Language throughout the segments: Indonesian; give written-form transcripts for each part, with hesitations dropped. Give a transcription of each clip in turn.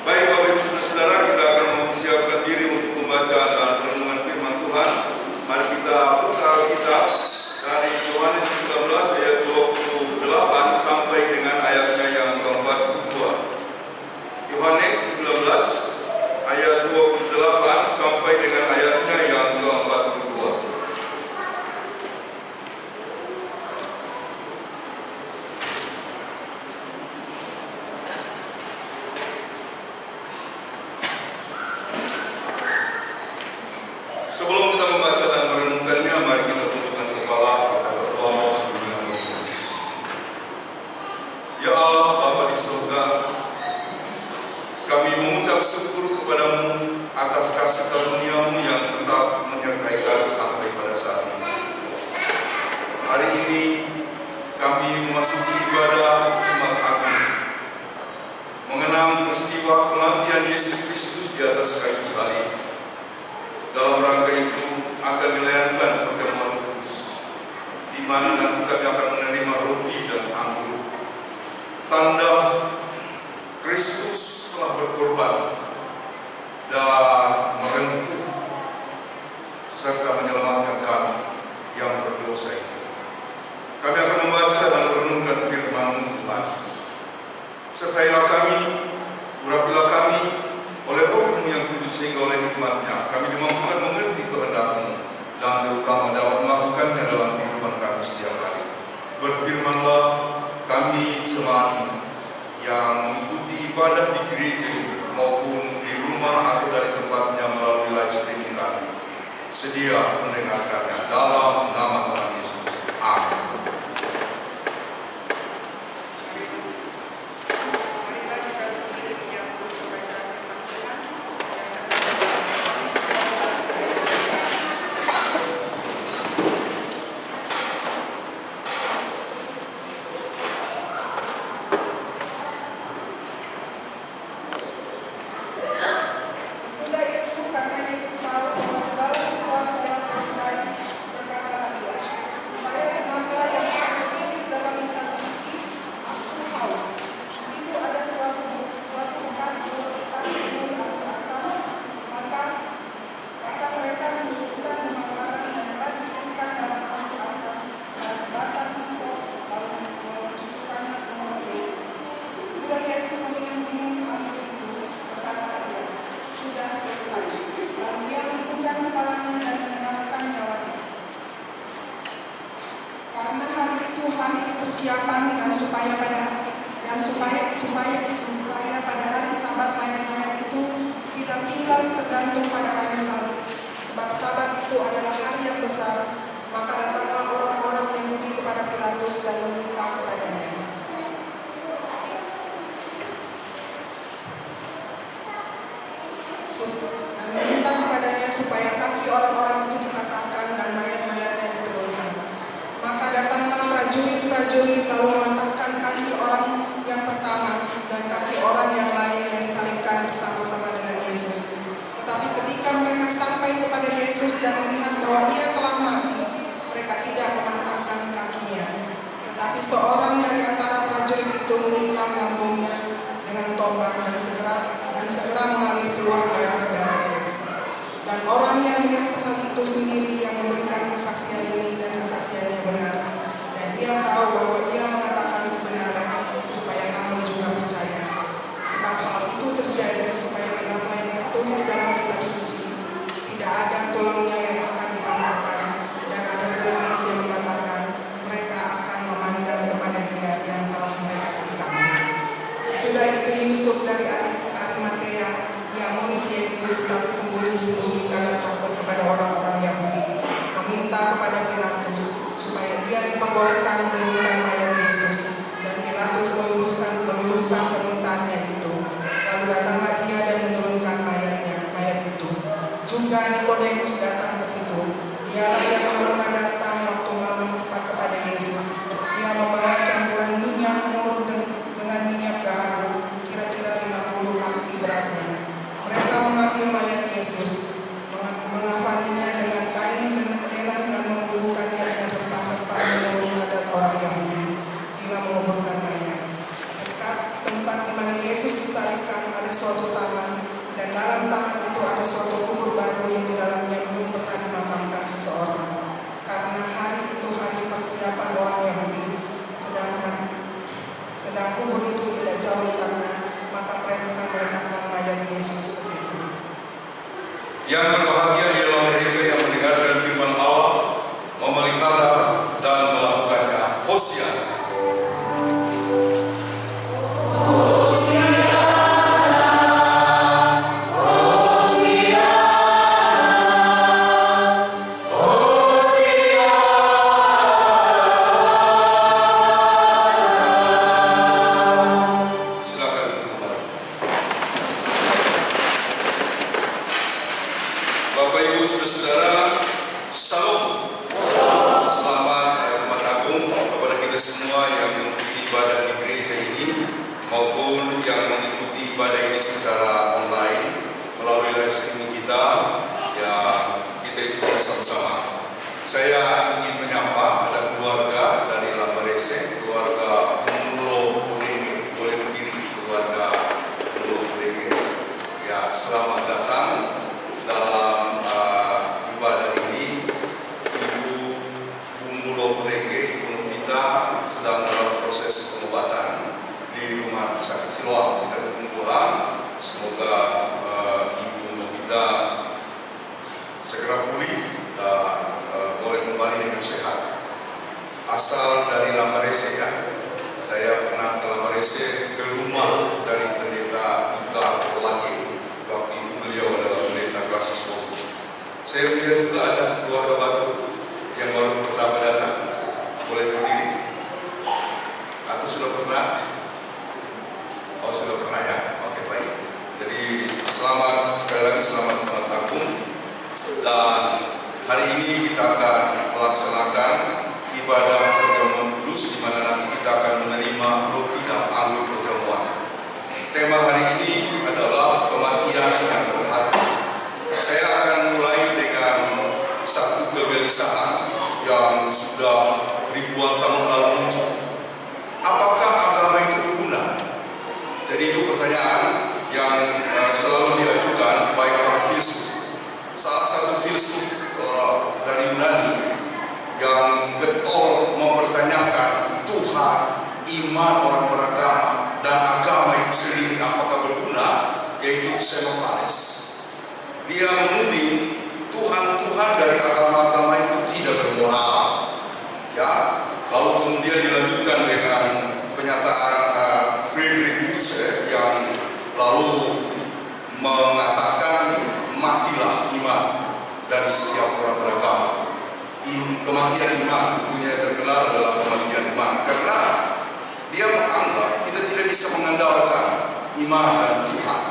Baik Bapak Ibu Saudara, kita akan mempersiapkan diri untuk membaca dan renungan firman Tuhan. Mari kita buka Alkitab dari Yohanes 19 ayat 28 sampai dengan ayatnya yang ke-42. Yohanes 19 ayat 28 sampai dengan ayatnya yang ke-42. Sebelum kita membaca dan merenungkannya, mari kita tundukkan kepala, kita berdoa dengan Roh Kudus. Ya Allah, Bapa di surga, kami mengucap syukur kepadamu atas kasih karunia-Mu yang tetap menyertai kami sampai pada saat ini. Hari ini kami memasuki ibadah Jumat Agung, mengenang peristiwa kematian Yesus Kristus di atas kayu salib. Dalam rangka itu akan dilayankan perjamuan kudus, di mana nanti kami akan menerima roti dan anggur, tanda Kristus telah berkorban dan merengkuh serta menyelamatkan kami yang berdosa itu. Kami akan membaca dan merenungkan firman Tuhan. Sertailah kami, urapilah kami oleh Roh-Mu yang kudus, sehingga oleh hikmat-Nya kami dimampukan mengerti kehendak-Mu dan terutama dapat melakukannya dalam kehidupan kami setiap hari. Berfirmanlah kami selalu yang mengikuti ibadah di gereja maupun di rumah atau dari tempatnya melalui live streaming kami, sedia mendengarkannya dalam nama Tuhan Yesus. Amin. pada hari Sabat mayat-mayat itu tidak tinggal tergantung pada kayu salib, sebab Sabat itu adalah hari yang besar. Maka datanglah orang-orang Yahudi kepada Pilatus dan meminta kepadanya. Meminta kepadanya supaya kaki orang-orang itu dipatahkan dan mayat-mayatnya diturunkan. Maka datanglah prajurit-prajurit lalu mematahkan kaki orang yang pertama dan kaki orang yang lain yang disalibkan bersama-sama dengan Yesus. Tetapi ketika mereka sampai kepada Yesus dan melihat bahwa Ia telah mati, mereka tidak mematahkan kakinya. Tetapi seorang dari antara prajurit itu menikam lambungnya dengan tombak dan segera mengalir keluar darah dan air. Dan orang yang melihat hal itu sendiri yang memberikan kesaksian ini dan kesaksiannya benar. Dan ia tahu bahwa ia mengatakan kebenaran supaya kamu juga percaya. Sebab hal itu terjadi supaya genaplah yang tertulis dalam kitab suci. Tidak ada tulangnya yang akan dipatahkan, dan ada pula nas yang mengatakan mereka akan memandang kepada Dia yang telah mereka tikam. Sesudah itu Yusuf dari Arimatea, yang murid Yesus tetapi sembunyi-sembunyi karena takut kepada orang-orang Yahudi, meminta kepada Pilatus supaya Dia diperbolehkan menurunkan mayat Yesus. Dan Pilatus meluluskan permintaannya itu. Lalu datanglah ia suatu tangan, dan dalam tangan itu ada suatu kubur baru yang di dalamnya belum pernah dimakamkan seseorang, karena hari itu hari persiapan orang Yahudi. Sedang kubur itu tidak jauh di tanah, maka mereka meletakkan mayat Yesus ke situ. Yang berbahagia ialah mereka yang mendengarkan firman Allah, memelihara dan melakukannya. Hosiana. Asal dari Lambarese ya, saya pernah ke Lambarese, ke rumah dari pendeta Ika Lagi. Waktu itu beliau adalah pendeta Klasis Bogu. Saya melihat juga ada keluarga baru yang baru pertama datang. Boleh berdiri? Atau sudah pernah? Oh sudah pernah ya? Oke baik. Jadi selamat sekali lagi, selamat Jumat Agung. Dan hari ini kita akan melaksanakan ibadah perjamuan kudus, di mana nanti kita akan menerima roti dan anggur perjamuan. Tema hari ini adalah kematian yang berarti. Saya akan mulai dengan satu kegelisahan yang sudah ribuan tahun lalu muncul. Apakah agama itu berguna? Jadi itu pertanyaan yang selalu diajukan baik para filsuf. Salah satu filsuf dari Yunani yang getol mempertanyakan Tuhan, iman orang beragama, dan agama itu sendiri apakah berguna, yaitu Xenophanes. Dia menuding Tuhan dari agama-agama itu tidak bermoral. Ya, lalu kemudian dilanjutkan dengan pernyataan Friedrich Nietzsche yang lalu mengatakan matilah iman dari setiap orang beragama. Kematian iman, bukunya yang terkenal adalah kematian iman, karena dia menganggap kita tidak bisa mengandalkan iman dan Tuhan.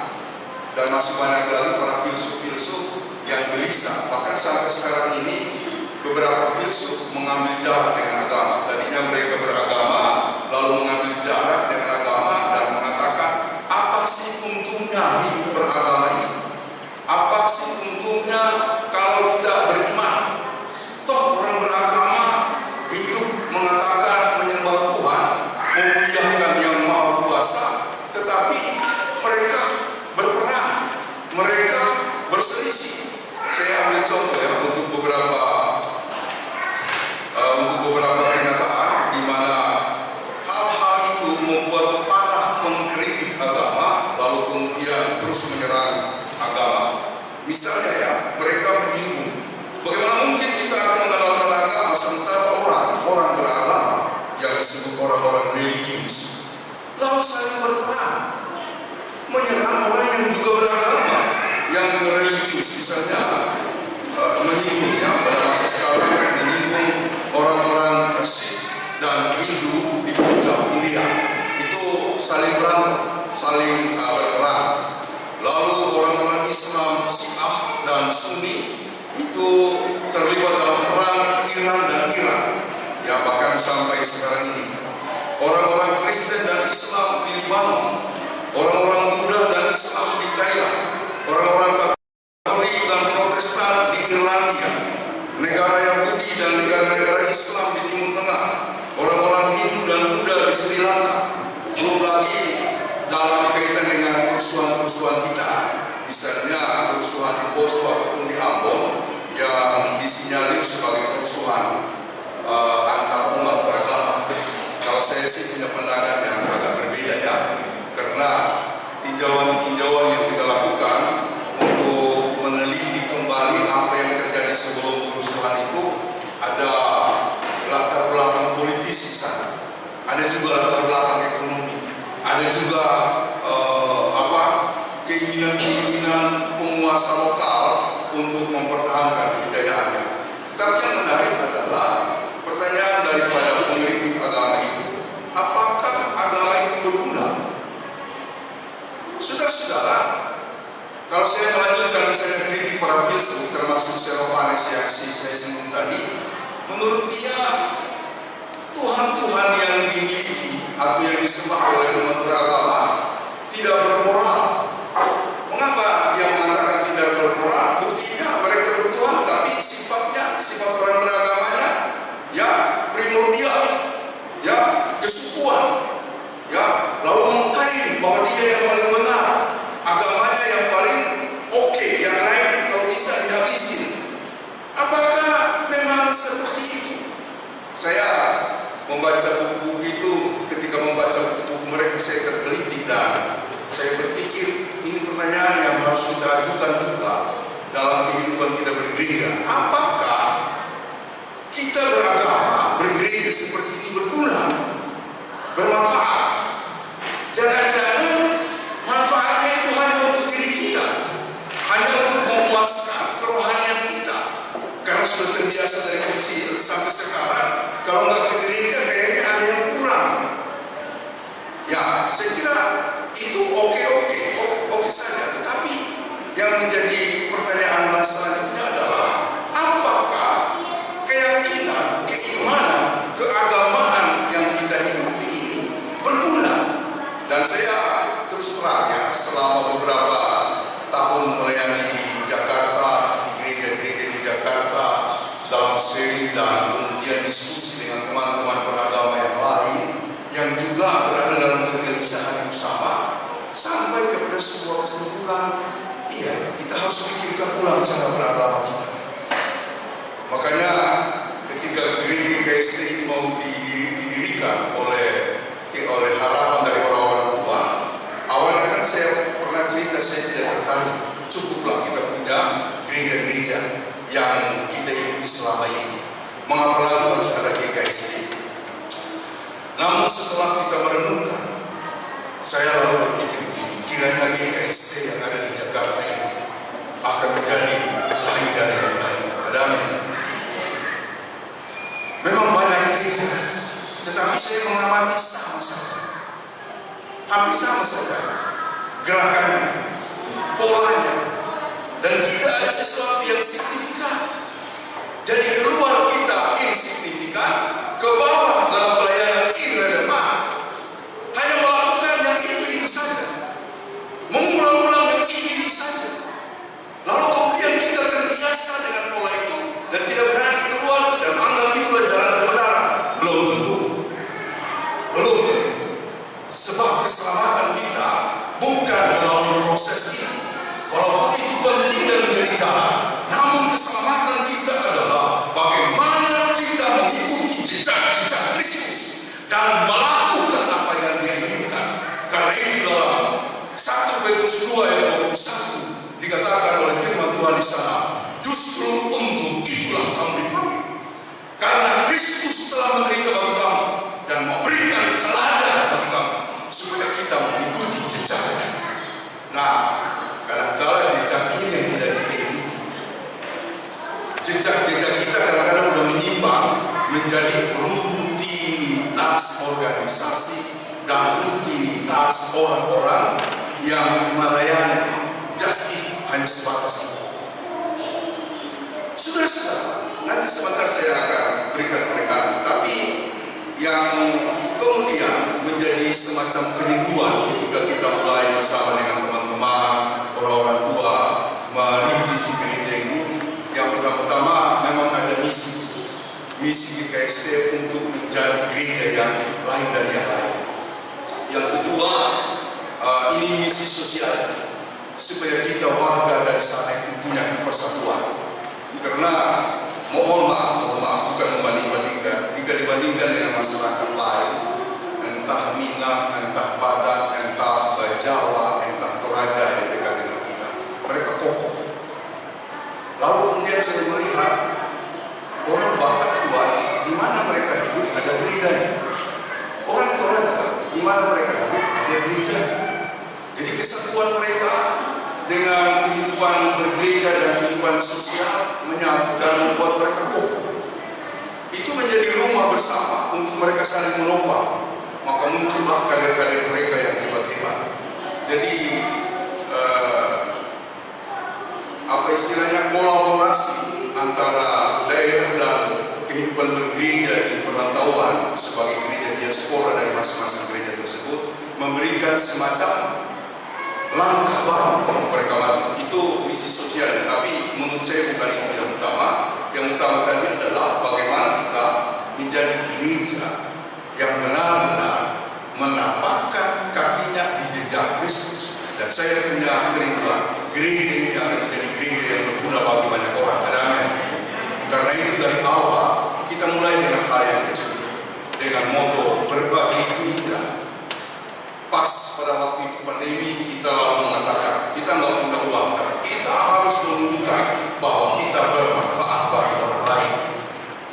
Dan masih banyak lagi para filsuf-filsuf yang gelisah. Bahkan sampai sekarang ini beberapa filsuf mengambil jarak dengan agama. Tadinya mereka beragama, lalu mengambil jarak dengan agama dan mengatakan, apa sih untungnya hidup beragama itu? Apa sih untungnya kalau kita beriman? Toh orang beragama hidup mengatakan menyembah Tuhan, memuliakan Yang Maha Kuasa, tetapi mereka berperang, mereka berselisih. Saya ambil contoh ya untuk beberapa kenyataan di mana hal-hal itu membuat para pengkritik agama lalu kemudian terus menyerang agama. Misalnya ya, mereka menyinggung, bagaimana mungkin kita akan mengenalkan agama sementara orang beragama yang disebut orang-orang religius lalu saling berperang menyerang orang yang juga beragama yang religius, misalnya menyinggung ya pada masa sekarang, menyinggung orang-orang Sikh dan Hindu di Punjab, India, itu saling berantem, saling berperang. Lalu orang-orang Islam Syiah dan Sunni itu terlibat dalam perang Iran dan Irak, ya bahkan sampai sekarang ini. Orang-orang Kristen dan Islam di Libanon tinjauan yang kita lakukan untuk meneliti kembali apa yang terjadi sebelum kerusuhan itu, ada latar belakang politis di sana, ada juga latar belakang ekonomi, ada juga keinginan penguasa lokal untuk mempertahankan kejayaannya. Tetapi yang menarik adalah pertanyaan daripada pengkritik agama itu, apakah agama itu berguna? Saudara-saudara, kalau saya melanjutkan misalnya kritik para filsuf termasuk Xenophanes yang saya sebut tadi, menurut dia Tuhan-Tuhan yang dimiliki atau yang disembah oleh umat beragama tidak bermoral. Mengapa dia mengatakan tidak bermoral? Buktinya mereka bertuhan, tapi sifat orang beragamanya ya primordial, ya kesukuan, ya lalu mengklaim bahwa dia yang paling benar, agamanya yang paling oke, yang lain kalau bisa dihabisin. Apakah memang seperti itu? Saya membaca buku-buku itu, ketika membaca buku-buku mereka saya tergelitik dan saya berpikir ini pertanyaan yang harus kita ajukan juga dalam kehidupan kita bergereja. Apakah kita beragama, bergereja seperti ini berguna, bermanfaat? Jangan-jangan manfaatnya itu hanya untuk diri kita, hanya untuk memuaskan kerohanian kita. Karena sudah terbiasa dari kecil sampai sekarang, kalau nggak ke gereja kayaknya ada yang kurang. Ya, saya kira itu oke saja. Tetapi yang menjadi pertanyaan selanjutnya adalah apakah keyakinan, keimanan, keagamaan yang kita hidupi ini berguna? Dan saya terus terang ya, selama beberapa tahun melayani di Jakarta, di gereja-gereja di Jakarta, dalam seri dan kemudian diskusi dengan teman-teman beragama yang lain yang juga berada dalam kegelisahan yang sama, sampai kepada sebuah kesimpulan, iya, kita harus pikirkan ulang cara beragama kita. Makanya ketika gereja KST ini mau didirikan oleh harapan dari orang-orang tua, awalnya kan saya pernah cerita saya tidak tertarik, cukuplah kita punya gereja-gereja yang kita ikuti selama ini. Mengapa lagi harus ada GKST? Namun setelah kita merenungkan, saya lalu berpikir begini, kiranya GKST yang ada di Jakarta ini akan menjadi lain dari yang lain. Amin. Memang banyak gereja, tetapi saya mengamati sama saja, hampir sama saja gerakannya, polanya, dan tidak ada sesuatu yang signifikan. Jadi keluar kita insignifikan, ke bawah dalam pelayanan irrelevan, hanya melakukan yang itu saja, mengulang-ulang yang itu saja. Lalu kemudian kita terbiasa dengan pola itu dan tidak berani keluar dan anggap itulah jalan kebenaran. Belum tentu. Sebab keselamatan kita bukan melalui proses itu. Walaupun itu penting dan menjadi jalan, namun keselamatan kita adalah bagaimana kita mengikuti jejak-jejak Kristus dan melakukan apa yang Dia inginkan. Karena itu dalam 1 Petrus 2 ayat 21 dikatakan oleh firman Tuhan di sana, justru untuk itulah kamu dipanggil, karena Kristus telah menderita bagi kamu dan memberikan teladan bagi kamu supaya kita mengikuti jejaknya. Nah, kadang-kadang jejak ini yang tidak kita ikuti. Jejak-jejak kita kadang-kadang sudah menyimpang menjadi rutinitas organisasi dan rutinitas orang-orang yang melayani just hanya sebatas itu. Saudara-saudara, nanti sebentar saya akan berikan penekanan, tapi yang kemudian menjadi semacam kerinduan ketika kita mulai bersama dengan teman-teman, orang-orang tua merintis gereja ini. Yang pertama memang ada misi GKST untuk menjadi gereja yang lain dari yang lain. Yang kedua, ini misi sosial, supaya kita warga dari sana itu punya persatuan. Karena mohon maaf, bukan membanding-bandingkan. Jika dibandingkan dengan masyarakat lain, entah Minang, entah Padang, entah Jawa, entah raja yang dekat dengan kita. Mereka kokoh. Lalu kemudian saya melihat orang Batak kuat, di mana mereka hidup ada gerejanya. Orang Toraja, di mana mereka hidup ada gereja. Jadi kesatuan mereka dengan kehidupan bergereja dan kehidupan sosial menyatu dan membuat mereka kokoh. Itu menjadi rumah bersama untuk mereka saling menopang. Maka muncullah kader-kader mereka yang hebat-hebat. Jadi apa istilahnya, kolaborasi antara daerah dan kehidupan bergereja di perantauan sebagai gereja diaspora dari masing-masing gereja tersebut memberikan semacam langkah baru untuk mereka maju. Itu misi sosialnya, tapi menurut saya bukan itu yang utama. Yang utama tadi adalah bagaimana kita menjadi gereja yang benar-benar menapakkan kakinya di jejak Kristus. Dan saya punya kerinduan gereja ini akan menjadi gereja yang berguna bagi banyak orang. Ada amin. Karena itu dari awal kita mulai dengan hal yang kecil, dengan moto berbagi itu indah. Pas pada waktu itu pandemi kita lalu mengatakan kita nggak punya uang, tapi kita harus menunjukkan bahwa kita bermanfaat bagi orang lain,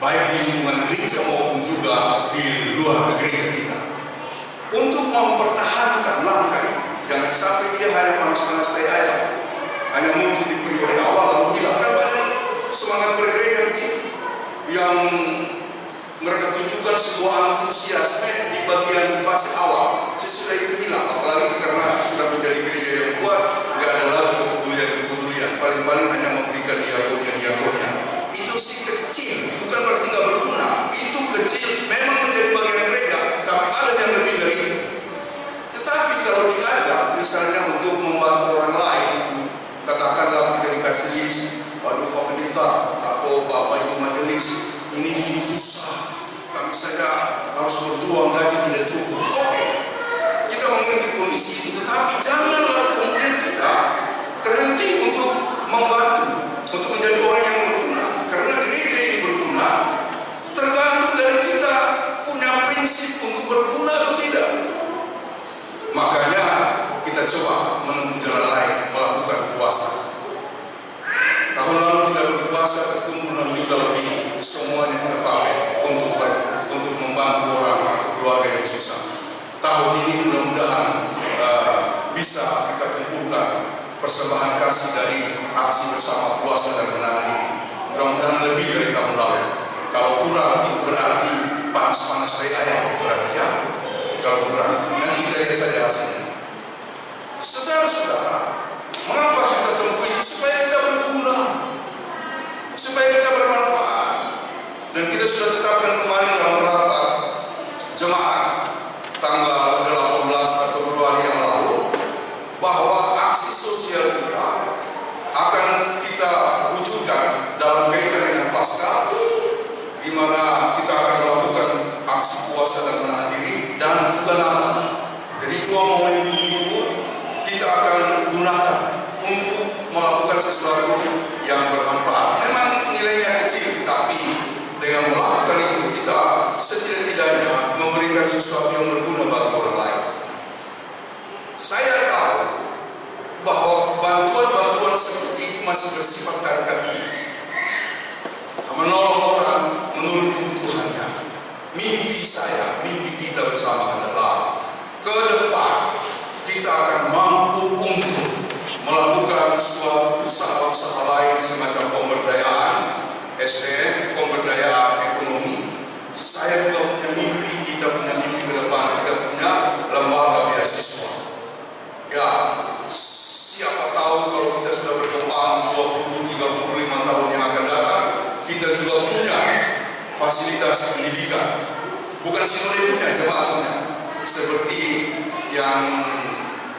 baik di lingkungan gereja maupun juga di luar gereja kita. Untuk mempertahankan langkah itu, jangan sampai dia hanya panas-panas tai ayam, hanya muncul di periode awal lalu hilang. Kan banyak semangat bergereja begitu yang mereka tunjukkan sebuah antusiasme di bagian fase awal, sesudah itu hilang. Apalagi karena sudah menjadi gereja yang kuat, nggak ada lagi kepedulian. Paling-paling hanya memberikan diakonnya. Itu sih kecil, bukan berarti nggak berguna. Itu kecil, memang menjadi bagian gereja, tapi ada yang lebih dari itu. Tetapi kalau diajak, misalnya untuk membantu orang lain, katakanlah kita dikasih list, waduh Pak Pendeta atau Bapak Ibu Majelis, ini hidup susah, kami saja harus berjuang, gaji tidak cukup. Oke, kita mengerti kondisi itu, tetapi jangan lalu kemudian kita terhenti untuk membantu, untuk menjadi orang yang berguna. Karena gereja ini berguna tergantung dari kita punya prinsip untuk berguna atau tidak. Makanya kita coba menempuh jalan lain, melakukan puasa. Tahun lalu kita berpuasa berkumpul 6 juta lebih, semuanya kita pakai untuk membantu orang atau keluarga yang susah. Tahun ini mudah-mudahan bisa kita kumpulkan persembahan kasih dari aksi bersama puasa dan menahan diri. Mudah-mudahan lebih dari tahun lalu. Kalau kurang itu berarti panas-panas tai ayam berarti ya. Kalau kurang, nanti kita lihat saja hasilnya. Saudara-saudara, mengapa kita tempuh itu? Supaya kita berguna, supaya kita bermanfaat. Dan kita sudah tetapkan kemarin dalam rapat jemaat tanggal 18 Februari yang lalu bahwa aksi sosial kita akan kita wujudkan dalam kaitan dengan Paskah, di mana kita akan melakukan aksi puasa dan menahan diri dan juga Natal. Jadi dua momen itu kita akan gunakan untuk melakukan sesuatu yang bermanfaat. Memang nilainya kecil, tapi dengan melakukan itu kita setidak-tidaknya memberikan sesuatu yang berguna bagi orang lain. Saya tahu bahwa bantuan-bantuan seperti itu masih bersifat karitatif, menolong orang menurut kebutuhannya. Mimpi saya, mimpi kita bersama adalah ke depan kita akan mampu untuk melakukan suatu usaha-usaha lain semacam pemberdayaan SDM, pemberdayaan ekonomi. Saya juga punya mimpi, kita punya mimpi ke depan, kita punya lembaga beasiswa. Ya, siapa tahu kalau kita sudah berkembang 20-35 tahun yang akan datang, kita juga punya fasilitas pendidikan. Bukan sinode punya, jemaat punya. Seperti yang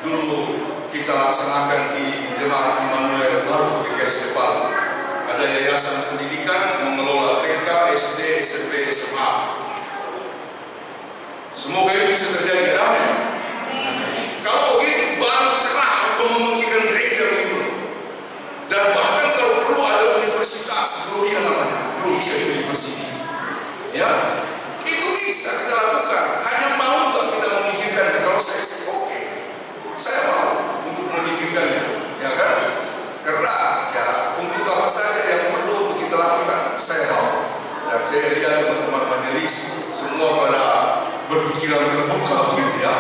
dulu kita laksanakan di Jemaat Immanuel Baru di GSD Palu. Ada yayasan pendidikan mengelola TK, SD, SMP, SMA. Semoga itu bisa terjadi, amin. Kalau begitu baru cerah memungkinkan gereja begitu. Dan bahkan kalau perlu ada universitas, Ruhia namanya, Ruhia University. Ya, itu bisa kita lakukan. Hanya mau nggak kita memikirkannya? Kalau saya oke, saya mau untuk memikirkan sidang terbuka begitu ya.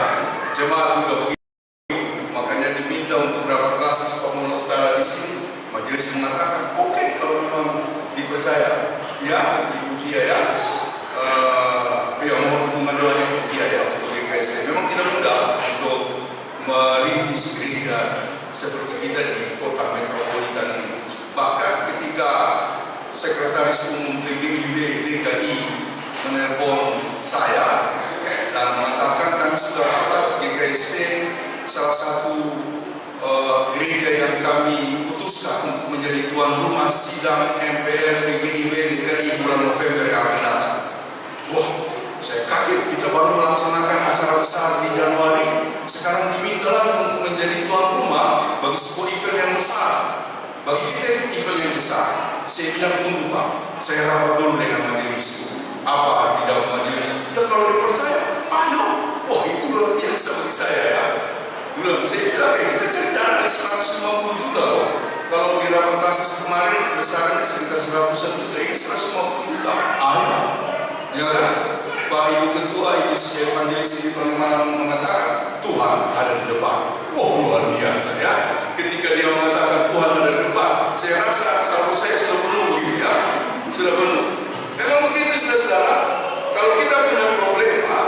Jemaat juga begitu. Makanya diminta untuk rapat klasis Pamulang Utara di sini. Majelis mengatakan, oke, kalau memang dipercaya, ya Ibu Dia ya, yang mohon dukungan doanya Ibu Dia ya untuk GKST. Memang tidak mudah untuk merintis gereja seperti kita di kota metropolitan ini. Bahkan ketika Sekretaris Umum PGIB DKI menelpon saya dan mengatakan kami sudah dapat GKST salah satu gereja yang kami putuskan untuk menjadi tuan rumah sidang MPR PGIB DKI bulan November yang akan datang. Wah, saya kaget, kita baru melaksanakan acara besar di Januari, sekarang diminta lagi untuk menjadi tuan rumah bagi sebuah event yang besar. Bagi kita itu event yang besar. Saya bilang, tunggu Pak, saya rapat dulu dengan majelis. Apa di dalam majelis? Ya kalau dipercaya, ayo. Wah, itu luar biasa bagi saya ya. Belum, saya bilang, kita cari dana 150 juta loh. Kalau di rapat klasis kemarin besarnya sekitar 100 juta, ini 150 juta. Ayo. Ya kan? Pak Ibu Ketua, Ibu Evangelis ini mengatakan Tuhan ada di depan. Wow, luar biasa ya. Ketika dia mengatakan Tuhan ada di depan, saya rasa salvo saya sudah penuh gitu ya. Sudah penuh. Memang begitu saudara-saudara. Kalau kita punya problema,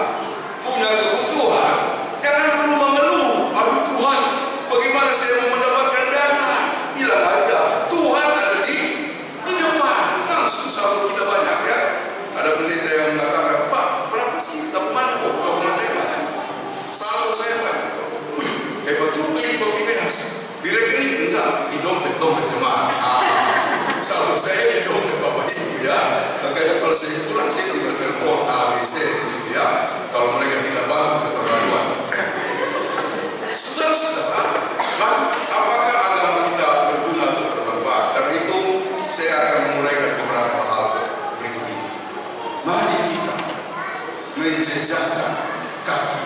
punya kebutuhan, jangan perlu mengeluh. Aduh Tuhan, bagaimana saya mau mendapatkan dana? Bilang aja, Tuhan ada di depan. Langsung salvo kita banyak ya. Ada pendeta yang mengatakan, Pak, berapa sih tabungan? Oh, tabungan saya banyak. Saldo saya banyak. Hebat juga ini Pak Bineas. Di rekening enggak, di dompet jemaat. Saldo saya di dompet Bapak Ibu ya. Makanya kalau saya pulang, saya tinggal telepon ABC gitu ya. Kalau mereka tidak bantu keterlaluan. Saudara-saudara, apakah agama kita berguna atau bermanfaat? Karena itu, saya akan menguraikan beberapa hal berikut ini. Mari kita menjejakkan kaki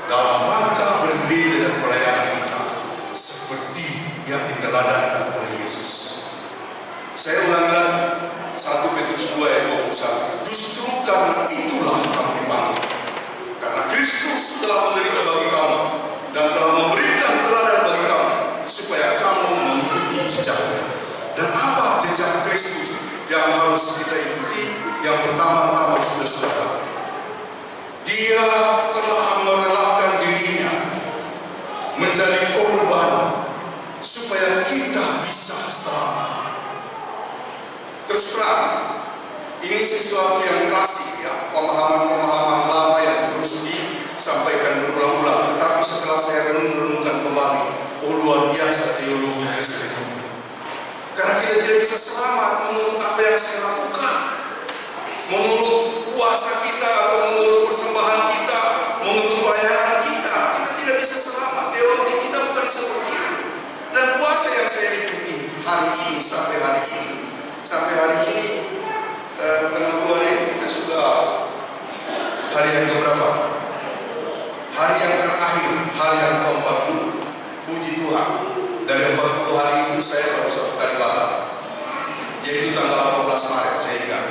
dalam rangka bergereja dan pelayanan kita seperti yang diteladankan oleh Yesus. Saya ulangi lagi, 1 Petrus 2 ayat 21. Justru karena itulah kamu dipanggil, karena Kristus telah menderita bagi kamu dan telah memberikan teladan bagi kamu supaya kamu mengikuti jejaknya. Dan apa jejak Kristus yang harus kita ikuti? Yang pertama-tama saudara, dia telah merelakan dirinya menjadi korban supaya kita bisa selamat. Terus terang, ini sesuatu yang klasik ya, pemahaman-pemahaman lama yang terus disampaikan berulang-ulang. Tetapi setelah saya renungkan kembali, oh luar biasa teologi Kristen ini. Karena kita tidak bisa selamat menurut apa yang saya lakukan, menurut kuasa kita, atau menurut persembahan kita, menurut pelayanan kita. Kita tidak bisa selamat. Teologi kita bukan seperti itu. Dan puasa yang saya ikuti hari ini sampai hari ini, penentuan ini kita sudah hari yang keberapa? Hari yang terakhir, hari yang ke-40. Puji Tuhan. Dari 40 hari itu saya baru 1 kali batal, yaitu tanggal 18 Maret, saya ingat.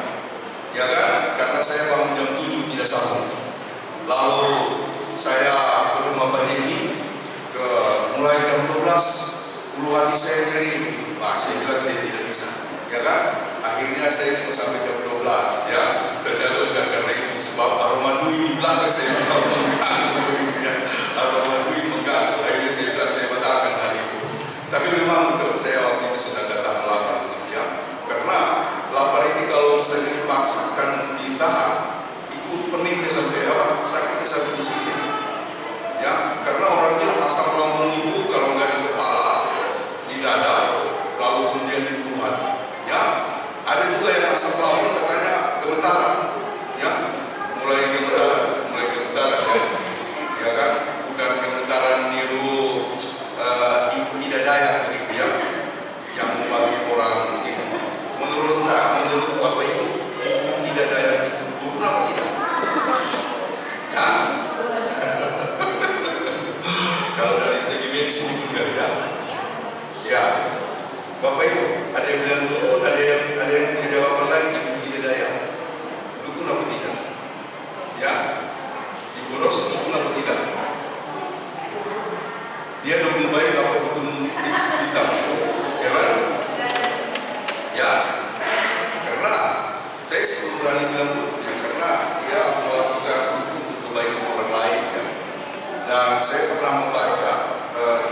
Ya kan? Karena saya bangun jam 7 tidak sambung. Lalu saya ke rumah Pak Jenny, mulai jam 12, ulu hati saya nyeri. Saya bilang saya tidak bisa. Ya kan? Akhirnya saya cuma sampai jam 12 ya. Ternyata karena itu sebab aroma dui di belakang saya mengganggu begitu ya. Aroma dui mengganggu. Akhirnya saya bilang saya batalkan hari itu. Tapi memang betul saya waktu itu sudah datang lapar begitu ya. Karena lapar ini kalau misalnya dipaksakan untuk ditahan, itu peningnya sampai sakitnya sampai di sini. Ya, karena orang bilang asam lambung itu kalau nggak di kepala, di dada, lalu kemudian di bulu hati. Ya, ada juga yang asam lambung katanya gemetaran. Ya, mulai gemetaran ya. Ya kan, bukan gemetaran niru ibu hidayah begitu ya, yang bagi orang itu. Menurut Bapak Ibu hidayah itu dulu apa tidak? Nah, kalau dari segi medis juga ya. Ya, Bapak Ibu, ada yang bilang dukun, ada yang punya jawaban lain, ibu hidayah. Dukun apa tidak? Ya, ibu dukun baik apa dukun hitam? Ya kan? Ya, karena saya selalu berani bilang dukun, karena dia melakukan itu untuk kebaikan orang lain ya. Dan saya pernah membaca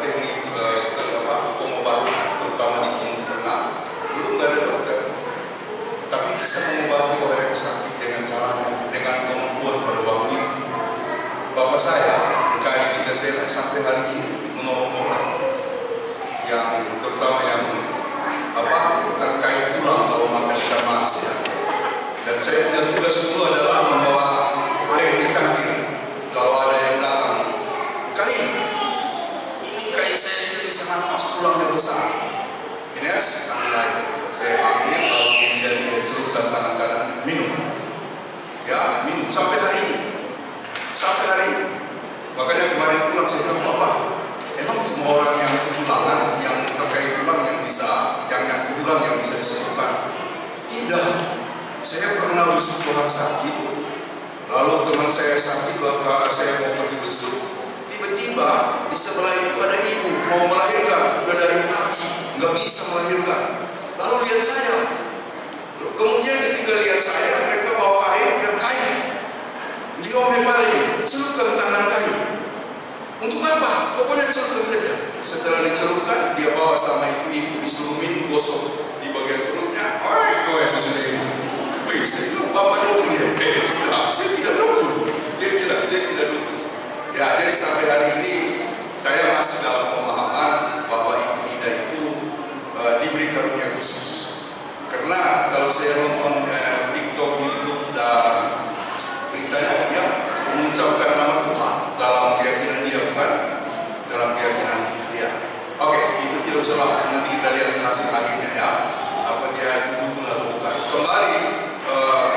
teknik pengobatan, terutama di Timur Tengah. Dulu nggak ada dokter, tapi bisa mengobati orang yang sakit dengan caranya, dengan kemampuan pada waktu itu. Bapak saya, KI di Tetela sampai hari ini menolong orang yang terutama yang terkait tulang kalau makan ikan mas ya. Dan saya punya tugas dulu adalah membawa air di cangkir kalau ada yang datang. KI, ini KI saya jadi sangat pas tulangnya besar. Ini ambil air. Saya ambil lalu kemudian dia celupkan tangan kanan, minum. Ya, minum sampai hari ini. Sampai hari ini. Makanya kemarin pulang saya bilang, Bapak, emang cuma orang yang ketulangan, yang terkait tulang yang bisa, yang tulang yang bisa disembuhkan? Tidak. Saya pernah besuk orang sakit, lalu teman saya sakit, lalu saya mau pergi besuk. Tiba-tiba di sebelah itu ada ibu mau melahirkan, udah dari pagi nggak bisa melahirkan. Lalu lihat saya. Kemudian ketika lihat saya, mereka bawa air dan kayu. Dia paling celupkan tangan kayu. Untuk apa? Pokoknya celupkan saja. Setelah dicelupkan, dia bawa sama ibu disuruh minum, gosok di bagian perutnya. Oh, itu ya sesudah itu. Wih, saya bilang, Bapak dukun ya? Tidak, saya tidak dukun. Dia bilang, saya tidak dukun. Ya, jadi sampai hari ini saya masih dalam pemahaman bahwa Ibu Ida itu diberi karunia khusus. Karena kalau saya nonton TikTok, YouTube dan beritanya, dia mengucapkan nama Tuhan dalam keyakinan dia, bukan dalam keyakinan dia. Oke, itu tidak usah bahas. Nanti kita lihat hasil akhirnya ya. Apa dia itu dukun atau bukan. Kembali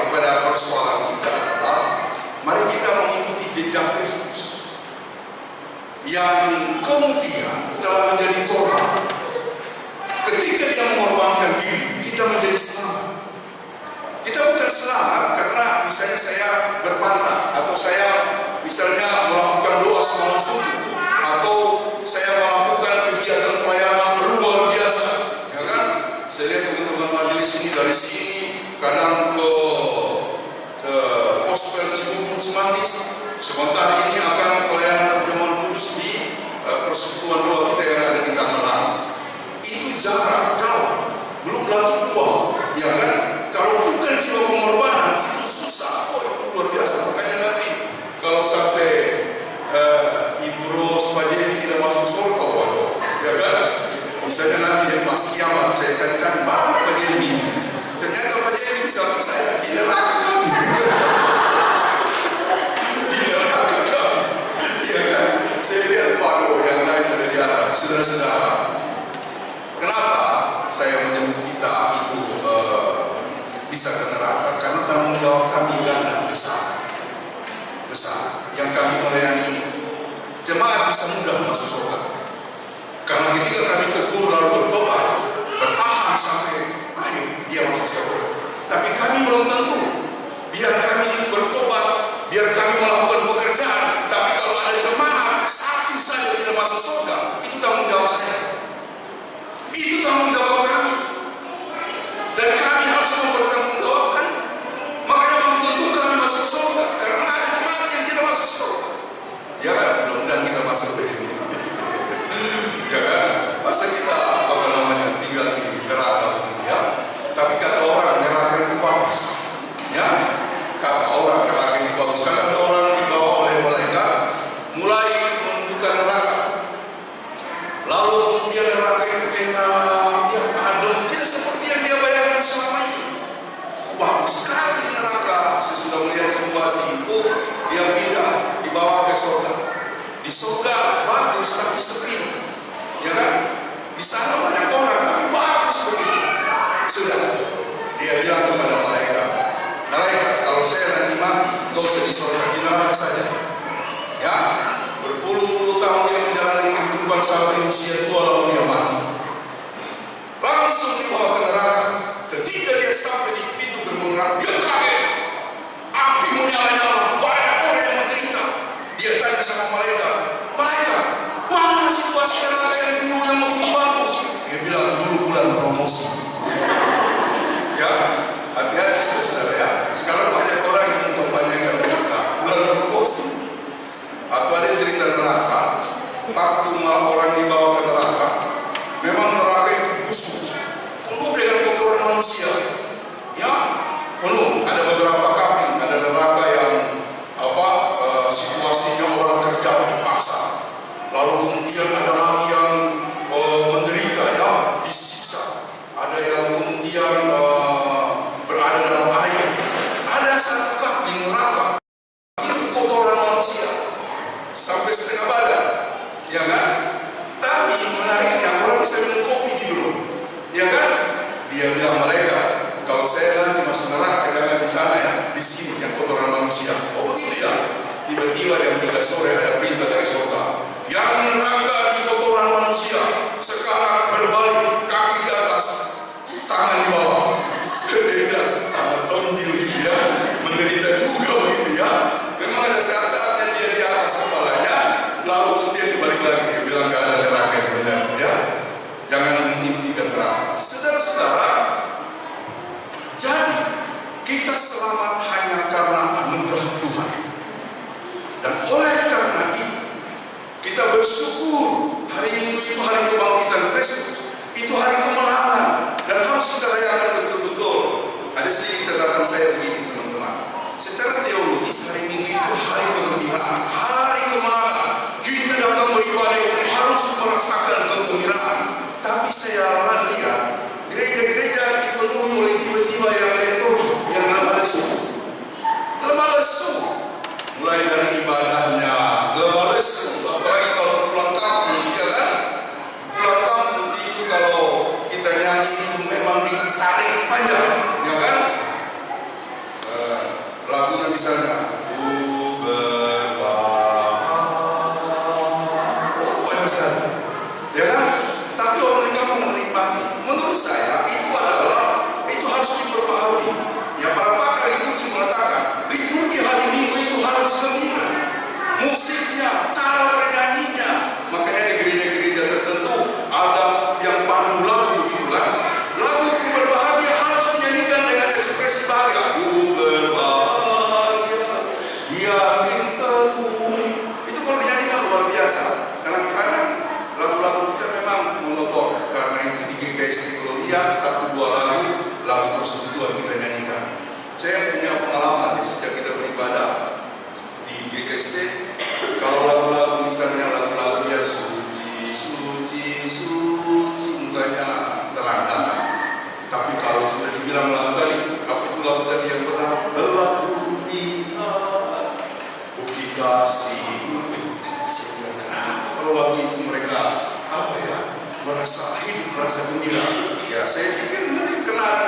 kepada persoalan kita adalah mari kita mengikuti jejak Kristus yang kemudian telah menjadi korban. Ketika dia mengorbankan diri, kita menjadi selamat. Kita bukan selamat karena misalnya saya berpantang, atau saya misalnya melakukan doa semalam subuh, atau saya melakukan kegiatan pelayanan luar biasa, ya kan? Saya lihat teman-teman majelis ini dari sini kadang ke Gospel Cibubur Cimanggis, sementara ini akan pelayanan perjamuan kudus di persekutuan doa kita yang ada di Tangerang. Itu jarak jauh, belum lagi uang, ya kan? Kalau bukan jiwa pengorbanan itu susah. Oh, itu luar biasa. Makanya nanti kalau sampai Ibu Ros Pajeri tidak masuk surga, waduh, ya kan? Misalnya nanti yang pas kiamat saya cari-cari mana Pajeri ini. Ternyata Pajeri di samping saya di neraka kami. Di neraka kami, ya kan? Saya lihat waduh yang lain ada di atas. Saudara-saudara, kenapa saya menyebut kita itu bisa ke neraka? Karena tanggung jawab kami ganda besar. Yang kami melayani jemaat bisa mudah masuk surga. Karena ketika kami tegur lalu bertobat, bertahan sampai akhir, dia masuk surga. Tapi kami belum tentu. Biar kami bertobat, biar kami melakukan pekerjaan, tapi kalau ada jemaat satu saja tidak masuk surga, itu tanggung jawab saya. Itu tanggung jawab kami. Dan kami harus mempertanggungjawabkan. Makanya belum tentu kami masuk surga, karena ada jemaat yang tidak masuk surga. Ya kan? Mudah-mudahan kita masuk ke sini. Ya kan? Masa kita tinggal di neraka begitu ya? Tapi kata orang neraka itu bagus. Ya? Kata orang neraka itu bagus. Karena ada orang dibawa oleh malaikat mulai menunjukkan neraka. Lalu kemudian neraka itu enak, ya adem, tidak seperti yang dia bayangkan selama ini. Bagus sekali neraka. Saya sudah melihat situasi itu, dia pindah, dibawa ke surga. Di surga bagus tapi sepi, ya kan? Di sana banyak orang tapi bagus begitu. Sudah, dia bilang kepada malaikat, kalau saya nanti mati, gak usah di surga, di neraka saja. Ya, berpuluh-puluh tahun dia menjalani kehidupan sampai usia tua lalu dia mati. Langsung dibawa ke neraka. Ketika dia sampai di pintu gerbang neraka, dia kaget. Api menyala-nyala, banyak orang yang menderita. Dia tanya sama malaikat, mana situasi neraka memaksakan kegembiraan. Tapi saya lihat gereja-gereja dipenuhi oleh jiwa-jiwa yang lethargi, yang lemah lesu. Lemah lesu, mulai dari ibadahnya lemah lesu. Apalagi kalau pulang kampung, ya kan? Pulang kampung itu kalau kita nyanyi itu memang ditarik panjang, ya kan? Lagunya misalnya ya kan? Tapi orang di kampung menikmati. Menurut saya itu harus diperbaharui. Ya, para pakar liturgi mengatakan liturgi hari Minggu itu harus gembira. Musiknya, cara bernyanyinya. Makanya di gereja-gereja tertentu ada yang pandu lagu begitu kan? Lagu ku berbahagia harus dinyanyikan dengan ekspresi bahagia. Ku berbahagia, yakin teguh. Itu kalau dinyanyikan luar biasa. Kadang-kadang lagu-lagu kita memang monoton, karena itu di GKS Gloria 1-2 lagu persekutuan kita nyanyikan. Saya punya pengalaman ya, sejak kita beribadah di GKS, kalau lagu-lagu misalnya lagu-lagu yang suci, suci, suci, mukanya terang. Tapi kalau sudah dibilang lagu tadi, apa itu lagu tadi yang pertama? Berlaku dia, bukti kasih. Saya bilang, kenapa kalau lagu itu mereka merasa hidup, merasa gembira? Ya, saya pikir mungkin kena di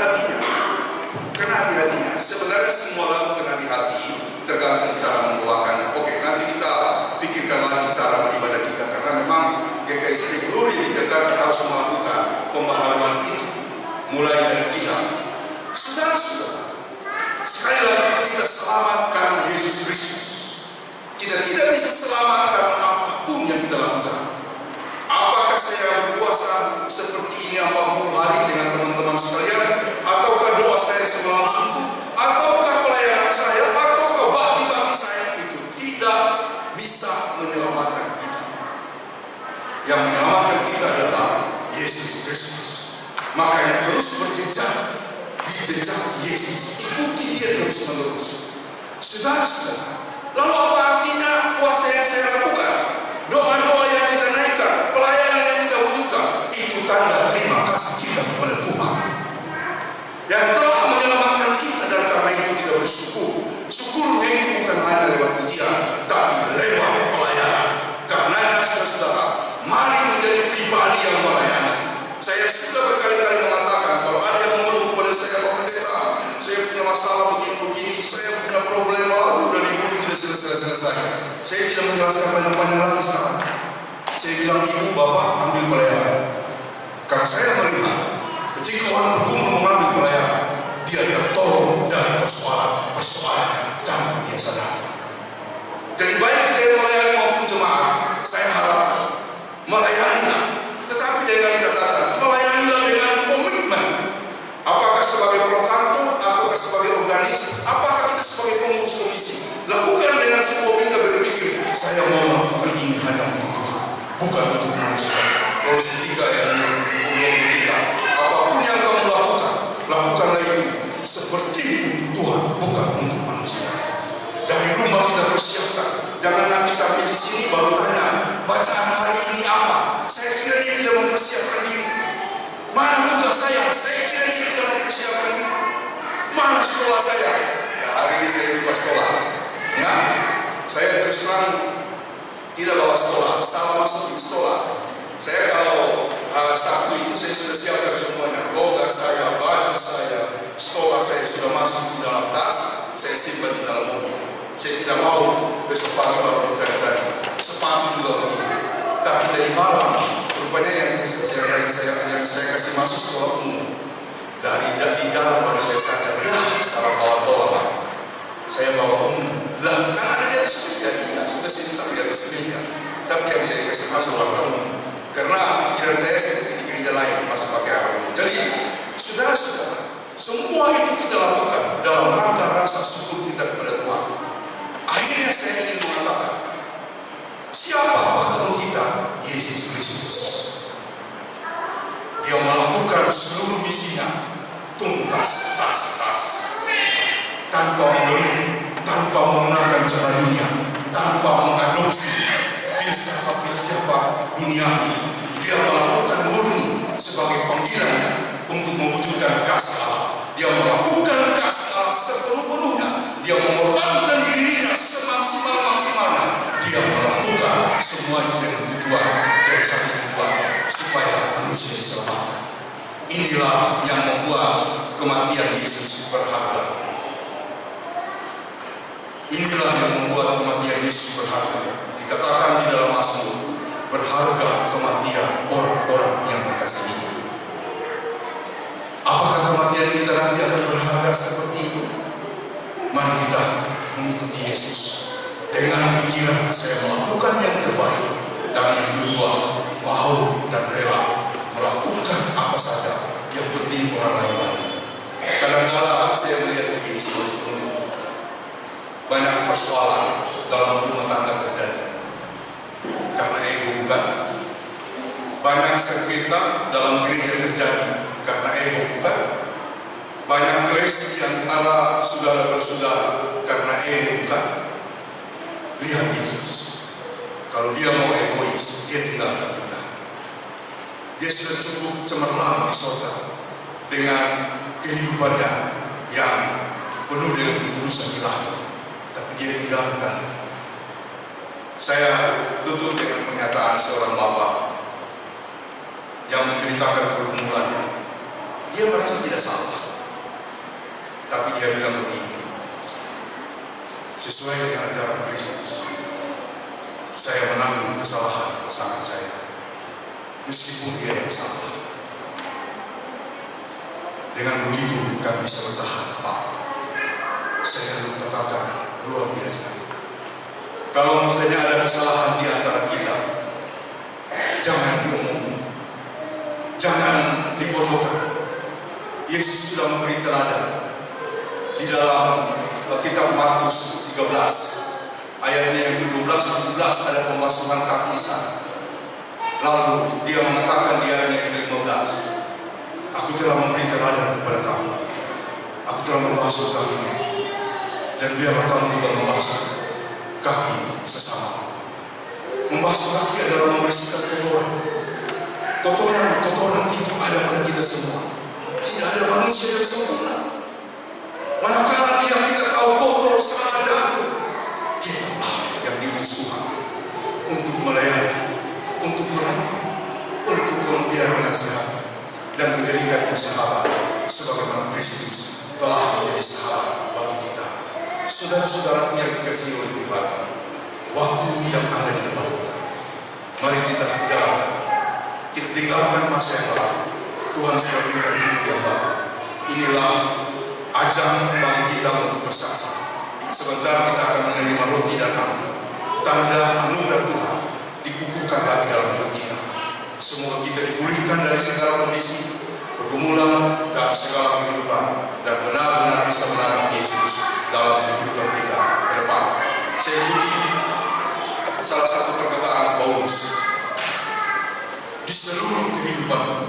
hatinya. Sebenarnya semua lagu kena di hati, tergantung cara membawakannya. Oke, nanti kita pikirkan lagi cara beribadah kita, karena memang GKS Glory di Jakarta harus melakukan pembaharuan itu mulai dari kita. Saudara-saudara, sekali lagi kita selamat karena Yesus Kristus. Kita tidak bisa selamat karena apapun yang kita lakukan. Apakah saya berpuasa seperti ini 40 hari dengan teman-teman sekalian, ataukah doa saya semalam suntuk, ataukah pelayanan saya, ataukah bakti-bakti saya, itu tidak bisa menyelamatkan kita. Yang menyelamatkan kita adalah Yesus Kristus. Makanya terus berjejak di jejak Yesus, ikuti dia terus-menerus. Saudara-saudara, lalu apa artinya puasa yang saya lakukan? Doa-doa yang kita naikkan, pelayanan yang kita wujudkan, itu tanda terima kasih kita kepada Tuhan yang telah menyelamatkan kita, dan karena itu kita bersyukur. Syukurnya itu bukan hanya lewat pujian, tapi lewat pelayanan. Karena saudara, mari menjadi pribadi yang melayani. Saya sudah berkali-kali mengatakan, kalau ada yang mengeluh kepada saya, Pak Pendeta, saya punya masalah begini-begini, saya punya problema, dari dulu tidak selesai. Saya tidak menjelaskan panjang-panjang lagi sekarang. Saya bilang, ibu, bapak, ambil pelayanan. Karena saya melihat, ketika orang bergumul mengambil pelayanan, dia tertolong dari persoalan tanpa dia sadar. Jadi baik kita melayani maupun jemaat, saya harap melayani, tetapi dengan catatan, melayanilah dengan komitmen. Apakah sebagai prokantor, apakah sebagai organis, apakah kita sebagai pengurus komisi, lakukan dengan sebuah bingkai berpikir, saya mau melakukan ini hanya untuk Tuhan, bukan untuk manusia. Kolose 3 ayat 23. Apapun yang kamu lakukan, lakukanlah itu seperti untuk Tuhan, bukan untuk manusia. Dari rumah kita persiapkan, jangan nanti sampai di sini baru tanya, bacaan hari ini apa? Saya kira dia tidak mempersiapkan diri. Mana tugas saya? Saya kira dia tidak mempersiapkan diri. Mana sekolah saya? Ya, hari ini saya buka sekolah. Ya, saya terus terang tidak bawa sekolah, salah masuk di sekolah. Saya kalau Sabtu itu saya sudah siapkan semuanya, logat saya, baju saya, sekolah saya sudah masuk di dalam tas, saya simpan di dalam mobil. Saya tidak mau besok pagi baru mencari-cari. Sepatu juga begitu. Tapi dari malam, rupanya yang saya kasih masuk sekolah umum, di jalan baru saya sadar, salah bawa tolak. Saya bawa umum. Lah, kan ada di atas meja, tidak sudah sini tapi di atas meja. Tapi yang saya kasih masuk warga umum, karena pikiran saya seperti di gereja lain masuk pakai warga umum. Jadi, saudara-saudara, semua itu kita lakukan dalam rangka rasa syukur kita kepada Tuhan. Akhirnya saya ingin mengatakan, siapa patron kita? Yesus Kristus. Dia melakukan seluruh misinya tuntas, tanpa mengeluh, tanpa menggunakan cara dunia, tanpa mengadopsi filsafat duniawi. panggilannya untuk mewujudkan kasih Allah. Dia melakukan kasih Allah sepenuh-penuhnya. Dia mengorbankan dirinya semaksimal-maksimalnya. Dia melakukan semua itu dengan tujuan, dari satu tujuan, supaya manusia diselamatkan. Inilah yang membuat kematian Yesus berharga. Inilah yang membuat kematian Yesus berharga. Dikatakan di dalam Mazmur, berharga kematian orang-orang yang dikasihi. Apakah kematian kita nanti akan berharga seperti itu? Mari kita mengikuti Yesus dengan pikiran saya melakukan yang terbaik, dan yang kedua, mau dan rela melakukan apa saja yang penting orang lain baik. Kadang-kadang saya melihat begini sebagai penutup, banyak persoalan dalam rumah tangga terjadi karena ego, bukan? Banyak sengketa dalam gereja terjadi karena ego, bukan? Banyak keles di antara saudara bersaudara karena ego, bukan? Lihat Yesus, kalau dia mau egois, dia tinggalkan kita. Dia sudah cukup cemerlang di sorga dengan kehidupannya yang penuh dengan kekudusan ilahi, tapi dia tinggalkan itu. Saya tutup dengan pernyataan seorang bapak yang menceritakan pergumulannya. Dia merasa tidak salah, tapi dia bilang begini, sesuai dengan ajaran Kristus, saya menanggung kesalahan pasangan saya, meskipun dia yang salah. Dengan begitu kami bisa bertahan, Pak. Saya katakan luar biasa. Kalau misalnya ada kesalahan di antara kita, jangan diomongin, jangan dipojokkan. Yesus sudah memberi teladan di dalam kitab Markus 13 ayatnya yang ke-12 dan 17, ada pembasuhan kaki sana. Lalu dia mengatakan di ayat yang ke-15, aku telah memberi teladan kepada kamu, aku telah membasuh kakimu, dan biarlah kamu juga membasuh kaki sesama. Membasuh kaki adalah membersihkan kotoran. Kotoran itu ada pada kita semua. Tidak ada manusia yang sempurna. Manakala kita tahu kotor saja, kita yang diutus Tuhan untuk melayani, untuk melayani, untuk kemudian menasihati dan menjadikan sahabat sebagaimana Kristus telah menjadi sahabat bagi kita. Saudara-saudara yang dikasihi oleh Tuhan, waktu yang ada di depan kita, mari kita jalankan. Kita tinggalkan masa yang lalu. Tuhan sudah berikan hidup yang baru. Inilah ajang bagi kita untuk bersaksi. Sebentar kita akan menerima roti dan anggur. Tanda anugerah Tuhan dikukuhkan lagi dalam hidup kita. Semoga kita dipulihkan dari segala kondisi, pergumulan, dan segala kehidupan, dan benar-benar bisa menangkap Yesus dalam kehidupan kita ke depan. Saya ikuti salah satu perkataan Paulus, di seluruh kehidupanku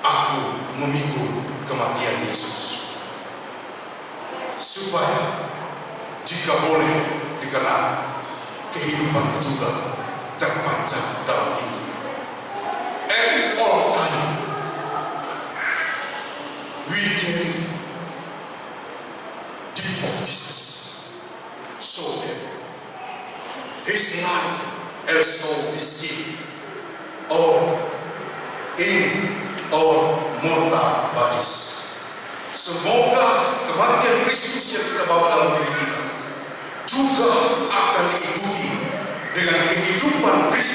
aku memikul kematian Yesus, supaya jika boleh dikenal, kehidupannya juga terpanjang dalam hidup. And all time we carry deep of Jesus, so that his life also be seen or in our mortal bodies. Semoga kematian Kristus yang kita bawa dalam diri kita juga akan diikuti dengan kehidupan Kristus